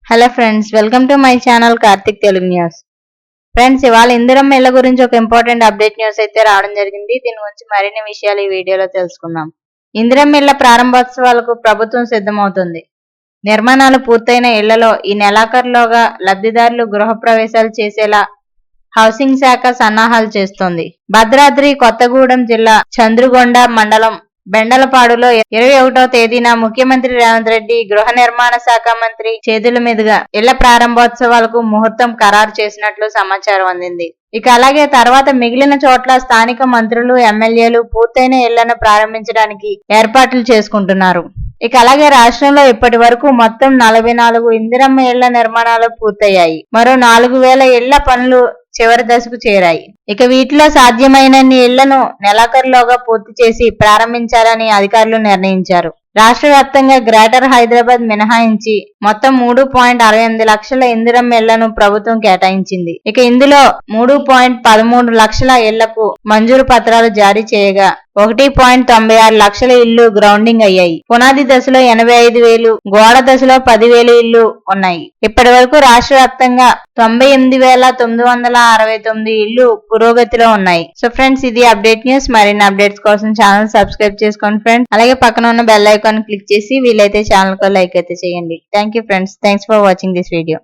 Hello friends, welcome to my channel Karthik Telugu news. Friends, ఇవాళ ఇందిరమ్మ ఇళ్ల గురించి ఒక ఇంపార్టెంట్ అప్డేట్ న్యూస్ అయితే రావడం జరిగింది. దీని గురించి మరిన్ని విషయాలు ఈ వీడియోలో తెలుసుకుందాం. ఇందిరమ్మ ఇళ్ల ప్రారంభోత్సవాలకు ప్రభుత్వం సిద్ధమవుతుంది. నిర్మాణాలు పూర్తయిన ఇళ్లలో ఈ నెలాఖరులోగా లబ్ధిదారులు గృహప్రవేశాలు చేసేలా హౌసింగ్ శాఖ సన్నాహాలు చేస్తోంది. భద్రాద్రి కొత్తగూడెం జిల్లా చంద్రుగొండ మండలం బెండలపాడులో 21వ తేదీన ముఖ్యమంత్రి రేవంత్ రెడ్డి గృహ నిర్మాణ శాఖ మంత్రి చేతుల మీదుగా ఇళ్ల ప్రారంభోత్సవాలకు ముహూర్తం ఖరారు చేసినట్లు సమాచారం అందింది. ఇక అలాగే తర్వాత మిగిలిన చోట్ల స్థానిక మంత్రులు, ఎమ్మెల్యేలు పూర్తయిన ఇళ్లను ప్రారంభించడానికి ఏర్పాట్లు చేసుకుంటున్నారు. ఇక అలాగే రాష్ట్రంలో ఇప్పటి వరకు మొత్తం 44 ఇందిరమ్మ ఇళ్ల నిర్మాణాలు పూర్తయ్యాయి. మరో 4000 ఇళ్ల పనులు చివరి దశకు చేరాయి. ఇక వీటిలో సాధ్యమైనన్ని ఇళ్లను నెలాఖరులోగా పూర్తి చేసి ప్రారంభించాలని అధికారులు నిర్ణయించారు. రాష్ట్ర వ్యాప్తంగా గ్రేటర్ హైదరాబాద్ మినహాయించి మొత్తం 3.68 లక్షల ఇందిరమ్మ ఇళ్లను ప్రభుత్వం కేటాయించింది. ఇక ఇందులో 3.13 లక్షల ఇళ్లకు మంజూరు పత్రాలు జారీ చేయగా 1.96 లక్షల ఇళ్లు గ్రౌండింగ్ అయ్యాయి. పునాది దశలో 85,000, గోడ దశలో 10,000 ఇళ్లు ఉన్నాయి. ఇప్పటి వరకు రాష్ట్ర వ్యాప్తంగా 98,969 ఇళ్లు పురోగతిలో ఉన్నాయి. సో ఫ్రెండ్స్, ఇది అప్డేట్ న్యూస్. మరిన్ని అప్డేట్స్ కోసం ఛానల్ సబ్స్క్రైబ్ చేసుకోండి ఫ్రెండ్స్. అలాగే పక్కన ఉన్న బెల్ ఐకాన్ క్లిక్ చేసి వీలైతే ఛానల్ కు లైక్ అయితే చేయండి. Thank you friends. Thanks for watching this video.